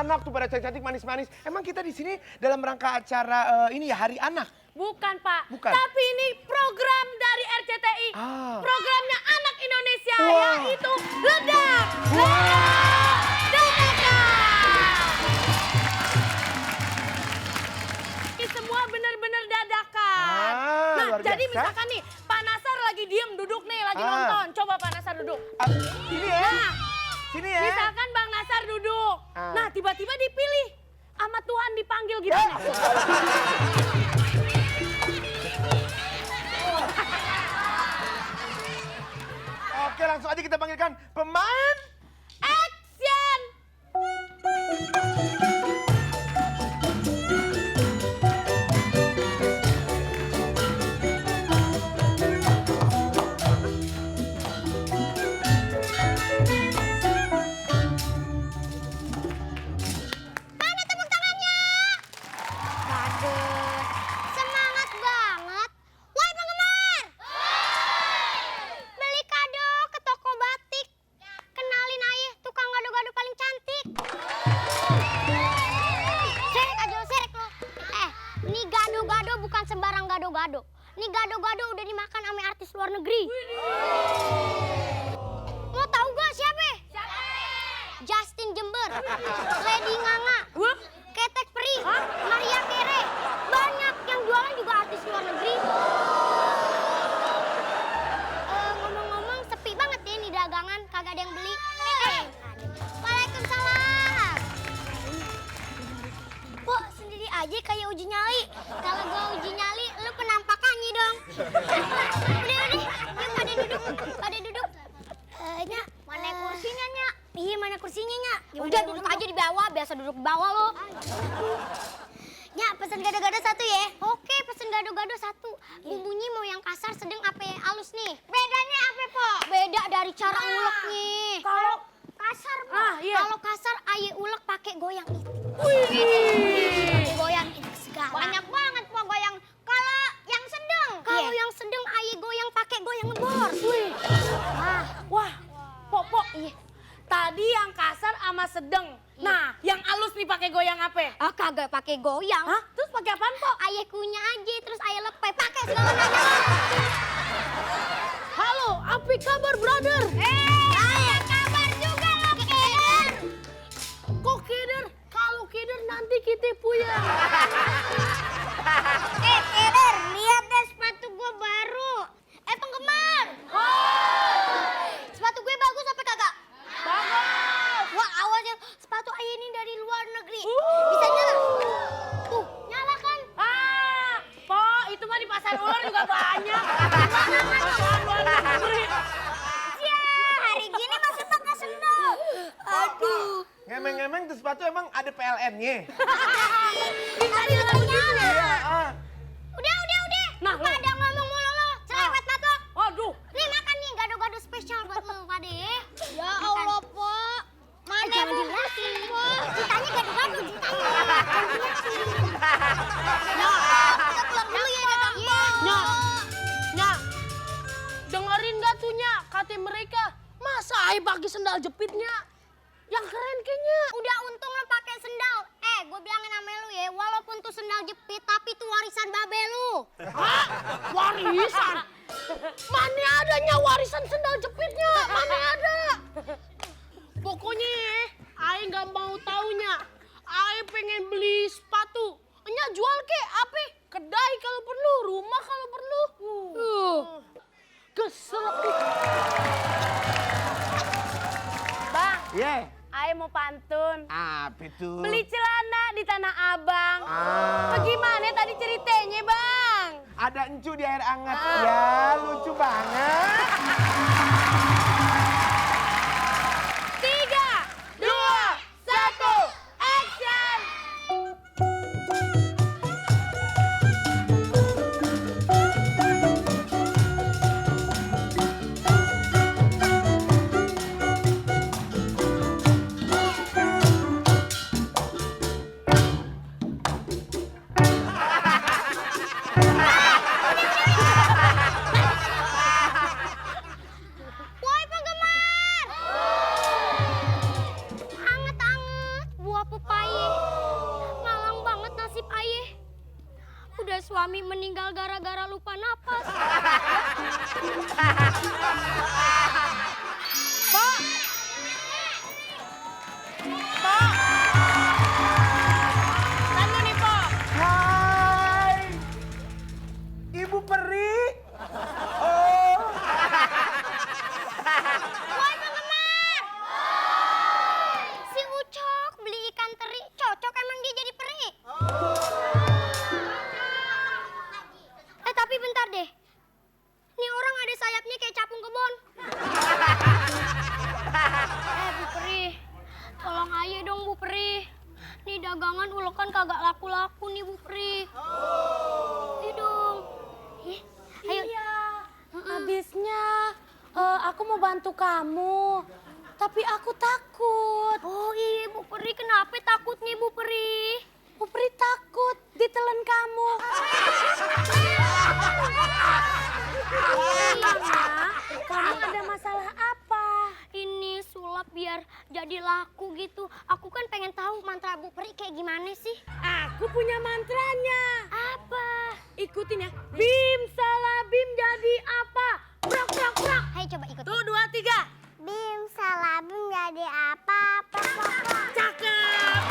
anak tuh pada cantik-cantik manis-manis. Emang kita di sini dalam rangka acara ini ya Hari Anak? Bukan Pak, Bukan. tapi ini program dari RCTI. Programnya Anak Indonesia, yaitu Ledak! Ini semua benar-benar dadakan. Nah, jadi misalkan nih, Pak Nasar lagi diem duduk nih, lagi nonton. Coba Pak Nasar duduk. Ini ya? Nah, sini ya? misalkan Bang Nasar duduk. Nah, tiba-tiba dipilih. Sama Tuhan dipanggil gimana? Oke, langsung aja kita panggilkan pemain. Action! Mana tepuk tangannya? Bagus. Semangat banget. Woi penggemar! Beli kado ke toko batik. Kenalin ayah tukang gado-gado paling cantik. Serek aja lo, serek lo. Nih gado-gado bukan sembarang gado-gado. Nih gado-gado udah dimakan sama artis luar negeri. Mau tahu gak siapa? Justin Jember, Lady Nganga, Ketek Peri, Maria Carey. Banyak yang jualan juga artis luar negeri. Ngomong-ngomong sepi banget ya nih dagangan, kagak ada yang beli. Waalaikumsalam. Kok sendiri aja kayak uji nyali. Kalau gua uji nyali, lu penampakannya dong. Udah, yuk pada duduk. Nyak, mana kursinya, Nyak? Iya, mana kursinya, Nyak? Ya udah duduk aja di bawah, biasa duduk di bawah lo. Nyak, pesen gado-gado satu ya. Oke, pesen gado-gado satu. Bumbunya mau yang kasar, sedang, apa halus nih? Bedanya apa, Po? Beda dari cara nguleknya. Kalau kasar, Po. Kalau kasar, aye ulek pakai goyang itu. Wih, goyang itu segala. Banyak banget, Po, goyang. Kalau yang sedang, yang sedang aye goyang pakai goyang ngebor. Wih. Wah, Pok, tadi yang kasar sama sedang. Nah, yang halus nih pakai goyang apa? Kagak pakai goyang. Hah? Terus pakai apaan, Pok? Ayah kunyah aja, terus ayah lepeh. Pakai segala nanya. Halo, apa kabar, brother? Ayah kabar juga lo, Keder. Kok keder? Kalau keder nanti kita puyeng. Keder, lihat deh sepatu gue baru. Penggemar. Sepatu gue bagus apa kagak? Bagus. Wah, awalnya sepatu ayah ini dari luar negeri. Bisa nyala? Tuh, nyala kan? Pok, itu mah di pasar ular juga banyak. Hari gini masih pakai sendal. Aduh. Ngemeng-ngemeng tuh sepatu emang ada PLN-nya? Bisa nyala. Iya, Udah. Nah, Pada ngomong mulu lo, cerewet batok. Waduh. Nih makan nih gado-gado spesial buat lo, Pade. Ya Allah, Po. Mana jangan dilihatin, Po. Ceritanya gado-gado, ceritanya. Jangan dilihatin. Kita pulang dulu ya, datang, Po. Nyak, dengerin gak tuh, Nyak? Kata mereka, masa ayah pakai sendal jepitnya? Yang keren kayaknya. Udah untung lo pakai sendal. Gue bilangin sama lu ya, walaupun tuh sendal jepit, tapi tuh warisan babe lu. Hah? Warisan? Mana adanya warisan sendal jepitnya? Mana ada? Pokoknya ayah nggak mau taunya. Ayah pengen beli sepatu. Nya jual ke apa? Kedai kalau perlu, rumah kalau perlu. Kesel. Bang. Iya. Ayah mau pantun. Apa itu? Beli celana di Tanah Abang. Bagaimana tadi ceritanya, Bang? Ada encu di air hangat. Ya, lucu banget. 3, 2, 1, action! Woi, Mami meninggal gara-gara lupa napas. Pak! Pak! Tanya nih, Pak. Hai, Ibu Peri. Oh, Woi penggemar! Si Ucok beli ikan teri, cocok emang dia jadi peri. Tapi bentar deh. Nih orang ada sayapnya kayak capung kebon. Bu Peri, tolong aja dong Bu Peri. Nih dagangan ulekan kagak laku-laku nih Bu Peri. Ayo dong. Ayo. Iya, habisnya aku mau bantu kamu, tapi aku takut. Oh iya Bu Peri, kenapa takut nih Bu Peri? Bu Peri takut ditelan kamu. Kamu ada masalah apa? Ini sulap biar jadi laku gitu. Aku kan pengen tahu mantra Bu Peri kayak gimana sih? Aku punya mantranya. Apa? Ikutin ya. Bim salah bim jadi apa? Prak prak prak. Ayo coba ikutin. Tuh 2, 3. Bim salah bim jadi apa? Cakep.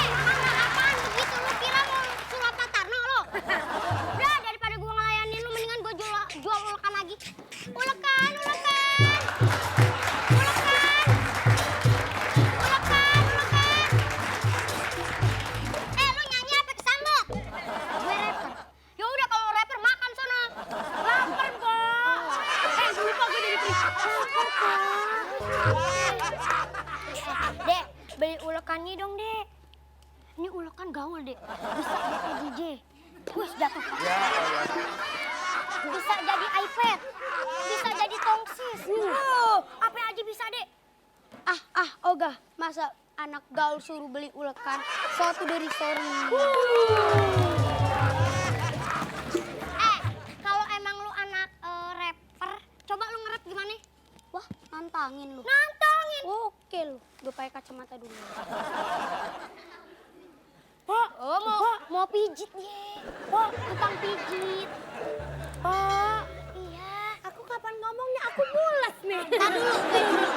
Mana apaan begitu? Lu kira mau sulap Matarno lo? Udah daripada gua ngelayanin lu mendingan gua jual ulekan lagi. Ulekan. Lu nyanyi apa kesambet? Gue rapper. Ya udah kalau rapper makan sono. Lapar kok. Lupa gue jadi lapar kok. Dek, beli ulekannya dong, Dek. Ini ulekan gaul, Dek. Bisa buat DJ. Wih, jatuh. Bisa jadi iPad. Bisa jadi tongsis. Apa aja bisa, Dek. Ogah. Masa anak gaul suruh beli ulekan? Suatu dari sorry. Kalau emang lu anak rapper, coba lu nge-rap gimana? Wah, nantangin lu. Nantangin? Oke lu, gue pakai kacamata dulu. Pak, Mau pijit ye. Tukang pijit. Pak, Iya. aku kapan ngomongnya? Aku mules nih. Ntar dulu, gue dulu.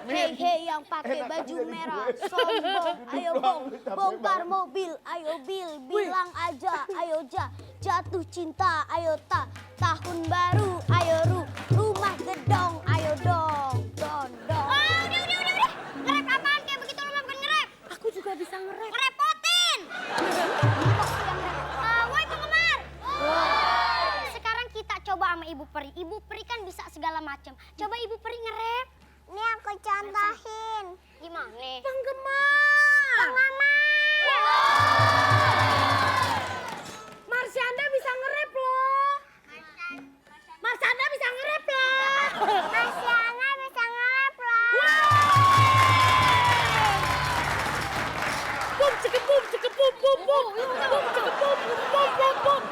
Hei yang pakai baju merah, sombong, ayo bongkar mobil, ayo bilang aja, ayo jatuh cinta, ayo tahun baru, ayo rumah gedong, ayo dong. Udah. Nge-rap apaan kayak begitu lu mah bukan nge-rap. Aku juga bisa nge-rap. Ngerepotin. Woi penggemar. Sekarang kita coba sama Ibu Peri. Ibu Peri kan bisa segala macam. Coba Ibu Peri nge-rap. Ini aku contohin. Gimana? Penggemar. Marsyanda bisa nge-rap loh. Marsyanda bisa nge-rap loh. Marsyana bisa nge-rap loh. Bum cekep bum cekep bum bum bum. Bum cekep bum bum bum bum bum.